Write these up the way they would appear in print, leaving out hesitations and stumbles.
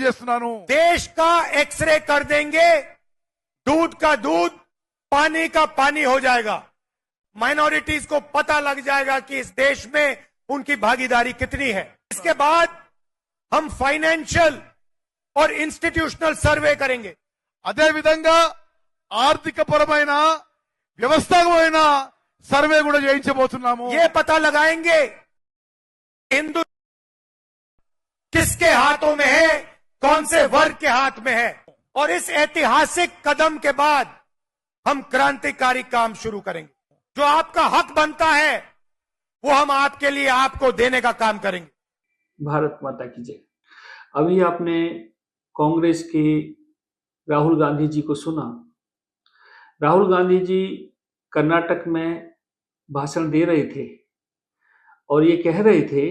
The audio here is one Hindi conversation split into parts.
తెలియజేస్తున్నాను. देश का एक्सरे कर देंगे, दूध का दूध, पानी का पानी हो जाएगा. माइनॉरिटीज को पता लग जाएगा कि इस देश में उनकी भागीदारी कितनी है. इसके बाद हम फाइनेंशियल और इंस्टीट्यूशनल सर्वे करेंगे. అదే విధంగా ఆర్థిక పరమైన వ్యవస్థాపకమైన సర్వే కూడా చేయించబోతున్నాము. ये पता लगाएंगे हिंदू किसके हाथों में है, कौन से वर्ग के हाथ में है. और इस ऐतिहासिक कदम के बाद हम क्रांतिकारी काम शुरू करेंगे. जो आपका हक बनता है वो हम आपके लिए आपको देने का काम करेंगे. भारत माता की जय. अभी आपने कांग्रेस के राहुल गांधी जी को सुना. राहुल गांधी जी कर्नाटक में भाषण दे रहे थे और ये कह रहे थे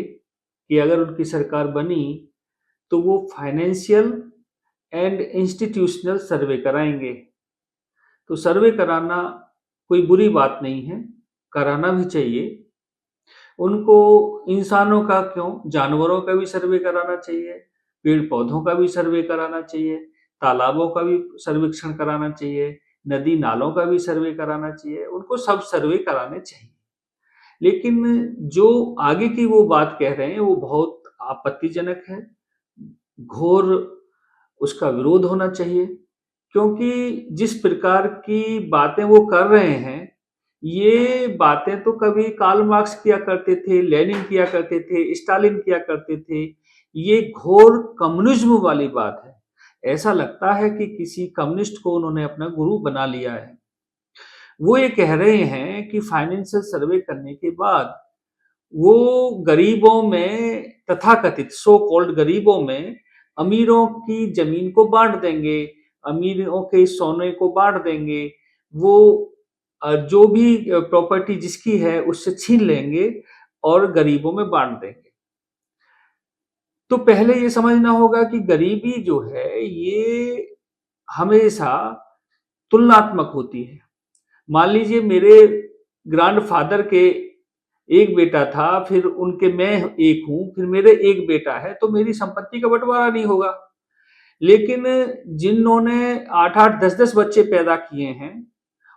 कि अगर उनकी सरकार बनी तो वो फाइनेंशियल एंड इंस्टीट्यूशनल सर्वे कराएंगे. तो सर्वे कराना कोई बुरी बात नहीं है, कराना भी चाहिए. उनको इंसानों का क्यों, जानवरों का भी सर्वे कराना चाहिए, पेड़ पौधों का भी सर्वे कराना चाहिए, तालाबों का भी सर्वेक्षण कराना चाहिए, नदी नालों का भी सर्वे कराना चाहिए. उनको सब सर्वे कराने चाहिए. लेकिन जो आगे की वो बात कह रहे हैं वो बहुत आपत्तिजनक है. घोर उसका विरोध होना चाहिए, क्योंकि जिस प्रकार की बातें वो कर रहे हैं, ये बातें तो कभी कार्ल मार्क्स किया करते थे, लेनिन किया करते थे, स्टालिन किया करते थे. ये घोर कम्युनिज्म वाली बात है. ऐसा लगता है कि किसी कम्युनिस्ट को उन्होंने अपना गुरु बना लिया है. वो ये कह रहे हैं कि फाइनेंशियल सर्वे करने के बाद वो गरीबों में, तथाकथित सो कॉल्ड गरीबों में, अमीरों की जमीन को बांट देंगे, अमीरों के सोने को बांट देंगे, वो जो भी प्रॉपर्टी जिसकी है उससे छीन लेंगे और गरीबों में बांट देंगे. तो पहले ये समझना होगा कि गरीबी जो है ये हमेशा तुलनात्मक होती है. मान लीजिए मेरे ग्रैंडफादर के एक बेटा था, फिर उनके मैं एक हूं, फिर मेरे एक बेटा है, तो मेरी संपत्ति का बंटवारा नहीं होगा. लेकिन जिन्होंने 8-8, 10-10 बच्चे पैदा किए हैं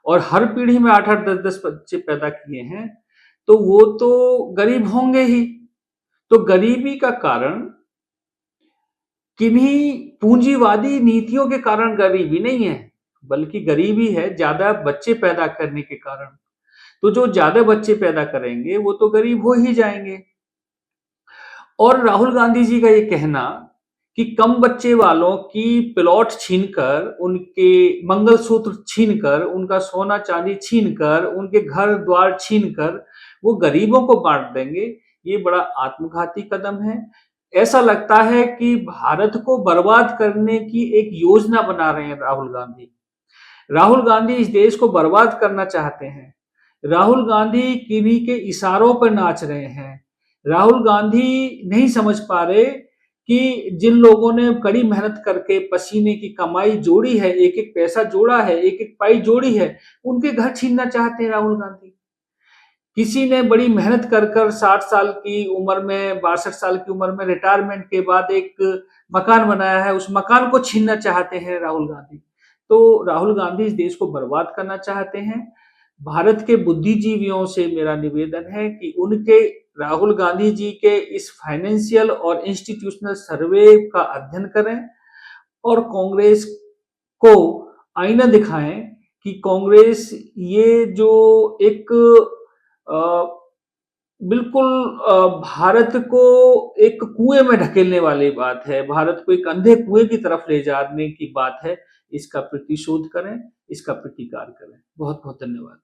और हर पीढ़ी में 8-8, 10-10 बच्चे पैदा किए हैं, तो वो तो गरीब होंगे ही. तो गरीबी का कारण किन्हीं पूंजीवादी नीतियों के कारण गरीबी नहीं है, बल्कि गरीबी है ज्यादा बच्चे पैदा करने के कारण. तो जो ज्यादा बच्चे पैदा करेंगे वो तो गरीब हो ही जाएंगे. और राहुल गांधी जी का ये कहना कि कम बच्चे वालों की प्लॉट छीनकर, उनके मंगलसूत्र छीनकर, उनका सोना चांदी छीनकर, उनके घर द्वार छीनकर वो गरीबों को बांट देंगे, ये बड़ा आत्मघाती कदम है. ऐसा लगता है कि भारत को बर्बाद करने की एक योजना बना रहे हैं राहुल गांधी. राहुल गांधी इस देश को बर्बाद करना चाहते हैं. राहुल गांधी किन्हीं के इशारों पर नाच रहे हैं. राहुल गांधी नहीं समझ पा रहे कि जिन लोगों ने कड़ी मेहनत करके पसीने की कमाई जोड़ी है, एक एक पैसा जोड़ा है, एक एक पाई जोड़ी है, उनके घर छीनना चाहते हैं राहुल गांधी. किसी ने बड़ी मेहनत कर 60 साल की उम्र में, 62 साल की उम्र में रिटायरमेंट के बाद एक मकान बनाया है, उस मकान को छीनना चाहते हैं राहुल गांधी. तो राहुल गांधी इस देश को बर्बाद करना चाहते हैं. भारत के बुद्धिजीवियों से मेरा निवेदन है कि उनके, राहुल गांधी जी के इस फाइनेंशियल और इंस्टीट्यूशनल सर्वे का अध्ययन करें और कांग्रेस को आईना दिखाएं कि कांग्रेस ये जो एक बिल्कुल भारत को एक कुएं में ढकेलने वाली बात है, भारत को एक अंधे कुएं की तरफ ले जाने की बात है, इसका प्रतिशोध करें, इसका प्रतिकार करें. बहुत बहुत धन्यवाद.